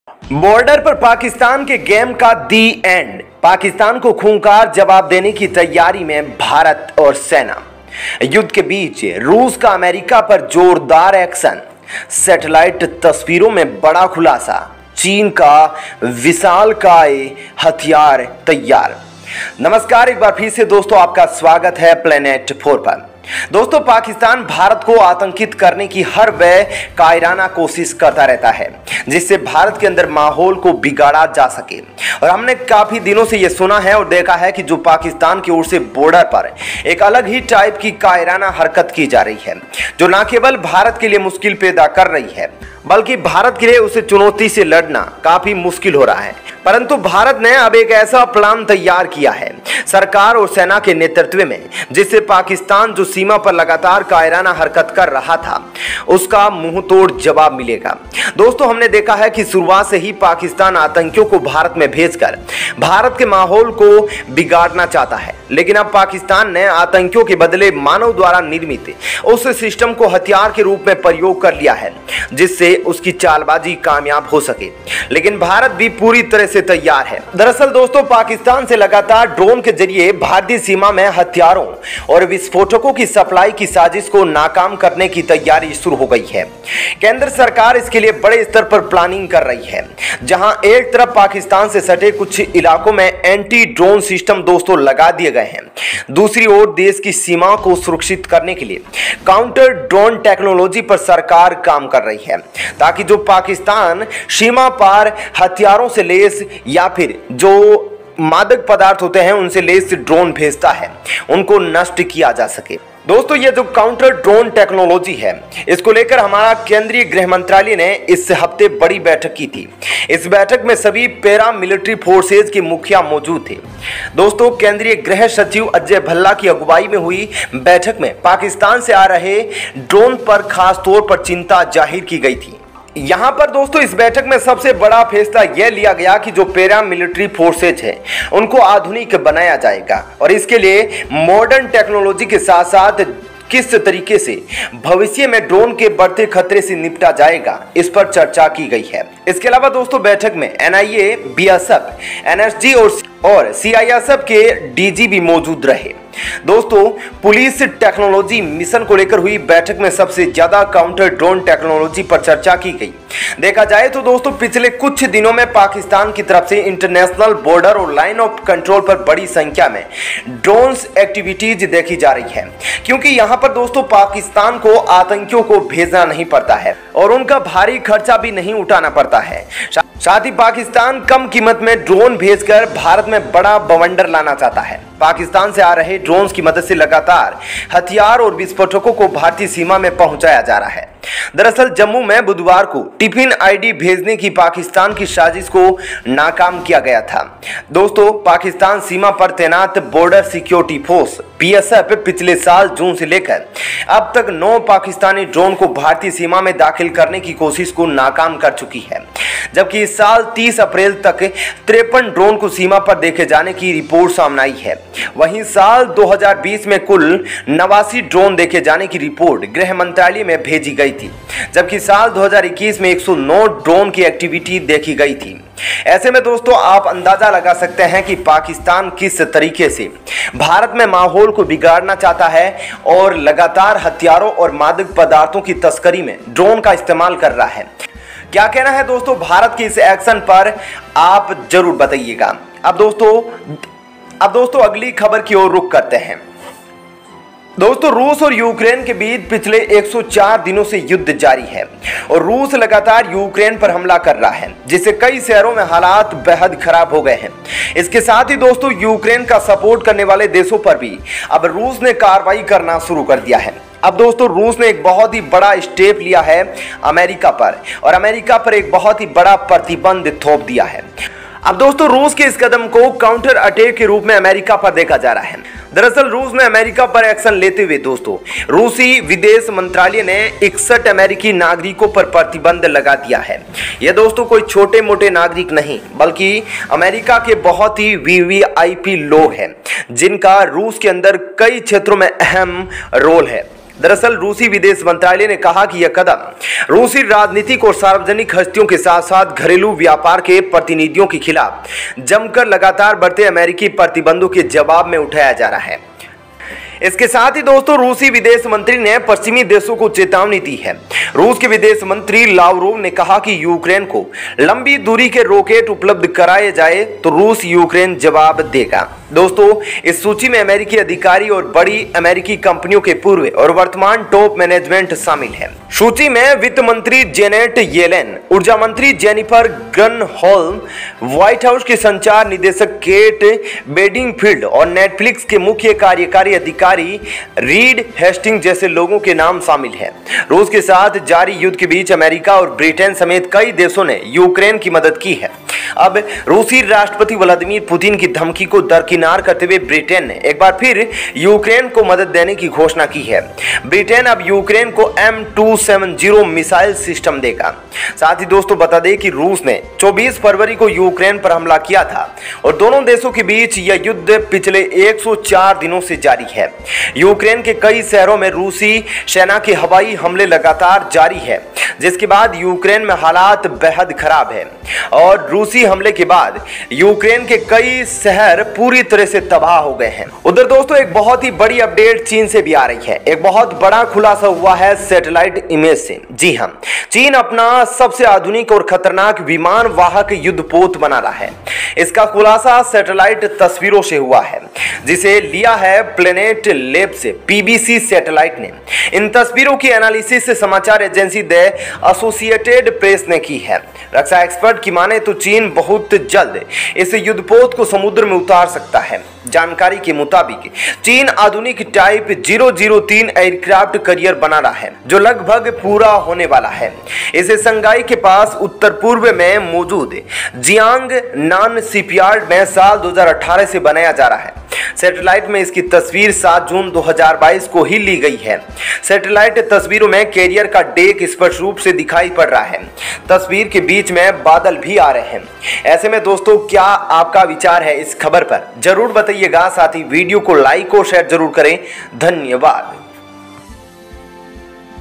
Border पर पाकिस्तान के game का दी एंड। पाकिस्तान को खूंखार जवाब देने की तैयारी में भारत और सेना। युद्ध के बीच रूस का अमेरिका पर जोरदार एक्शन। सैटेलाइट तस्वीरों में बड़ा खुलासा। चीन का विशालकाय हथियार तैयार। नमस्कार, एक बार फिर से दोस्तों आपका स्वागत है प्लेनेट 4 पर। दोस्तों, पाकिस्तान भारत को आतंकित करने की हर वह कायराना कोशिश करता रहता है जिससे भारत के अंदर माहौल को बिगाड़ा जा सके। और हमने काफी दिनों से यह सुना है और देखा है कि जो पाकिस्तान की ओर से बॉर्डर पर एक अलग ही टाइप की कायराना हरकत की जा रही है जो न केवल भारत के लिए मुश्किल पैदा कर रही है बल्कि भारत के लिए उसे चुनौती से लड़ना काफी मुश्किल हो रहा है। परंतु भारत ने अब एक ऐसा प्लान तैयार किया है सरकार और सेना के नेतृत्व में जिससे पाकिस्तान जो सीमा पर लगातार कायराना हरकत कर रहा था उसका मुंह तोड़ जवाब मिलेगा। दोस्तों, हमने देखा है कि शुरुआत से ही पाकिस्तान आतंकियों को भारत में भेजकर भारत के माहौल को बिगाड़ना चाहता है, लेकिन अब पाकिस्तान ने आतंकियों के बदले मानव द्वारा निर्मित उस सिस्टम को हथियार के रूप में प्रयोग कर लिया है जिससे उसकी चालबाजी कामयाब हो सके। लेकिन भारत भी पूरी तरह से तैयार है। दरअसल दोस्तों, पाकिस्तान से लगातार ड्रोन के जरिए भारतीय सीमा में हथियारों और विस्फोटकों की सप्लाई की साजिश को नाकाम करने की तैयारी शुरू हो गई है। केंद्र सरकार इसके लिए बड़े स्तर पर प्लानिंग कर रही है, जहां एक तरफ पाकिस्तान से सटे कुछ इलाकों में एंटी ड्रोन सिस्टम दोस्तों लगा दिए गए हैं, दूसरी ओर देश की सीमा को सुरक्षित करने के लिए काउंटर ड्रोन टेक्नोलॉजी पर सरकार काम कर रही है ताकि जो पाकिस्तान सीमा पार हथियारों से लेस या फिर जो मादक पदार्थ होते हैं उनसे लेस ड्रोन भेजता है उनको नष्ट किया जा सके। दोस्तों, ये जो काउंटर ड्रोन टेक्नोलॉजी है इसको लेकर हमारा केंद्रीय गृह मंत्रालय ने इस हफ्ते बड़ी बैठक की थी। इस बैठक में सभी पैरा मिलिट्री फोर्सेज के मुखिया मौजूद थे। दोस्तों, केंद्रीय गृह सचिव अजय भल्ला की अगुवाई में हुई बैठक में पाकिस्तान से आ रहे ड्रोन पर खास तौर पर चिंता जाहिर की गई थी। यहाँ पर दोस्तों इस बैठक में सबसे बड़ा फैसला यह लिया गया कि जो पैरा मिलिट्री फोर्सेज है उनको आधुनिक बनाया जाएगा और इसके लिए मॉडर्न टेक्नोलॉजी के साथ साथ किस तरीके से भविष्य में ड्रोन के बढ़ते खतरे से निपटा जाएगा इस पर चर्चा की गई है। इसके अलावा दोस्तों बैठक में एनआईए, बीएसएफ, एनएसजी और सीआईएसएफ के डीजी भी मौजूद रहे। दोस्तों, पुलिस टेक्नोलॉजी मिशन को लेकर हुई बैठक में सबसे ज्यादा काउंटर ड्रोन टेक्नोलॉजी पर चर्चा की गई। देखा जाए तो दोस्तों पिछले कुछ दिनों में पाकिस्तान की तरफ से इंटरनेशनल बॉर्डर और लाइन ऑफ कंट्रोल पर बड़ी संख्या में ड्रोन्स एक्टिविटीज देखी जा रही है, क्योंकि यहाँ पर दोस्तों पाकिस्तान को आतंकियों को भेजना नहीं पड़ता है और उनका भारी खर्चा भी नहीं उठाना पड़ता है। साथ ही पाकिस्तान कम कीमत में ड्रोन भेजकर भारत में बड़ा बवंडर लाना चाहता है। पाकिस्तान से आ रहे ड्रोन्स की मदद से लगातार हथियार और विस्फोटकों को भारतीय सीमा में पहुंचाया जा रहा है। दरअसल जम्मू में बुधवार को टिफिन आईडी भेजने की पाकिस्तान की साजिश को नाकाम किया गया था। दोस्तों, पाकिस्तान सीमा पर तैनात बॉर्डर सिक्योरिटी फोर्स बीएसएफ पिछले साल जून से लेकर अब तक 9 पाकिस्तानी ड्रोन को भारतीय सीमा में दाखिल करने की कोशिश को नाकाम कर चुकी है, जबकि इस साल 30 अप्रैल तक 53 ड्रोन को सीमा पर देखे जाने की रिपोर्ट सामने आई है। वहीं साल 2020 में कुल 89 ड्रोन देखे जाने की रिपोर्ट गृह मंत्रालय में भेजी गई थी, जबकि साल 2021 में 109 ड्रोन की एक्टिविटी देखी गई थी। ऐसे में दोस्तों आप अंदाजा लगा सकते हैं कि पाकिस्तान किस तरीके से भारत में माहौल को बिगाड़ना चाहता है और लगातार हथियारों और मादक पदार्थों की तस्करी में ड्रोन का इस्तेमाल कर रहा है। क्या कहना है दोस्तों भारत के इस एक्शन पर, आप जरूर बताइएगा। अब दोस्तों अगली खबर की ओर रुख करते हैं। दोस्तों, रूस और यूक्रेन के बीच पिछले 104 दिनों से युद्ध जारी है और रूस लगातार यूक्रेन पर हमला कर रहा है जिससे कई शहरों में हालात बेहद खराब हो गए हैं। इसके साथ ही दोस्तों यूक्रेन का सपोर्ट करने वाले देशों पर भी अब रूस ने कार्रवाई करना शुरू कर दिया है। अब दोस्तों रूस ने एक बहुत ही बड़ा स्टेप लिया है अमेरिका पर और अमेरिका पर एक बहुत ही बड़ा प्रतिबंध थोप दिया है। अब दोस्तों रूस के इस कदम को काउंटर अटैक के रूप में अमेरिका पर देखा जा रहा है। दरअसल रूस ने अमेरिका पर एक्शन लेते हुए दोस्तों रूसी विदेश मंत्रालय ने 61 अमेरिकी नागरिकों पर प्रतिबंध लगा दिया है। यह दोस्तों कोई छोटे मोटे नागरिक नहीं बल्कि अमेरिका के बहुत ही वीवीआईपी लोग हैं जिनका रूस के अंदर कई क्षेत्रों में अहम रोल है। दरअसल रूसी विदेश मंत्रालय ने कहा कि यह कदम रूसी राजनीतिक और सार्वजनिक हस्तियों के साथ साथ घरेलू व्यापार के प्रतिनिधियों के खिलाफ जमकर लगातार बढ़ते अमेरिकी प्रतिबंधों के जवाब में उठाया जा रहा है। इसके साथ ही दोस्तों रूसी विदेश मंत्री ने पश्चिमी देशों को चेतावनी दी है। रूस के विदेश मंत्री लावरोव ने कहा कि यूक्रेन को लंबी दूरी के रॉकेट उपलब्ध कराए जाए तो रूस यूक्रेन जवाब देगा। दोस्तों इस सूची में अमेरिकी अधिकारी और बड़ी अमेरिकी कंपनियों के पूर्व और वर्तमान टॉप मैनेजमेंट शामिल है। सूची में वित्त मंत्री जेनेट येलेन, ऊर्जा मंत्री जेनिफर ग्रनहोल्म, व्हाइट हाउस के संचार निदेशक केट बेडिंगफील्ड और नेटफ्लिक्स के मुख्य कार्यकारी अधिकारी रीड हेस्टिंग जैसे लोगों के नाम शामिल हैं। रूस के साथ जारी युद्ध के बीच अमेरिका और ब्रिटेन समेत कई देशों ने यूक्रेन की मदद की है। अब रूसी राष्ट्रपति व्लादिमीर पुतिन की धमकी को दरकिनार करते हुए ब्रिटेन ने एक बार फिर यूक्रेन को मदद देने की घोषणा की है। ब्रिटेन अब यूक्रेन को M270 मिसाइल सिस्टम देगा। साथ ही दोस्तों बता दें कि रूस ने 24 फरवरी को यूक्रेन पर हमला किया था और दोनों देशों के बीच यह युद्ध पिछले 104 दिनों से जारी है। यूक्रेन के कई शहरों में रूसी सेना के हवाई हमले लगातार जारी है, जिसके बाद यूक्रेन में हालात बेहद खराब है और रूसी हमले के बाद यूक्रेन के कई शहर पूरी तरह से तबाह हो गए हैं। उधर दोस्तों एक बहुत ही बड़ी अपडेट चीन से भी आ रही है। एक बहुत बड़ा खुलासा हुआ है सैटेलाइट इमेज से। जी हां, चीन अपना सबसे आधुनिक और खतरनाक विमान वाहक युद्धपोत बना रहा है। इसका खुलासा सैटेलाइट तस्वीरों से हुआ है, जिसे लिया है प्लेनेट लैब से पीबीसी सैटेलाइट ने। इन तस्वीरों की एनालिसिस समाचार एजेंसी द एसोसिएटेड प्रेस ने की है। रक्षा एक्सपर्ट की माने तो चीन बहुत जल्द इस युद्धपोत को समुद्र में उतार सकता है। जानकारी के मुताबिक चीन आधुनिक टाइप 003 एयरक्राफ्ट कैरियर बना रहा है, जो लगभग पूरा होने वाला है। इसे संगाई के पास उत्तर पूर्व में मौजूद जियांग नान शिपयार्ड में साल 2018 से बनाया जा रहा है। सैटेलाइट में इसकी तस्वीर 7 जून 2022 को ही ली गई है। सैटेलाइट तस्वीरों में कैरियर का डेक स्पष्ट रूप से दिखाई पड़ रहा है। तस्वीर के बीच में बादल भी आ रहे हैं। ऐसे में दोस्तों क्या आपका विचार है इस खबर पर, जरूर बताइएगा। साथ ही वीडियो को लाइक और शेयर जरूर करें। धन्यवाद।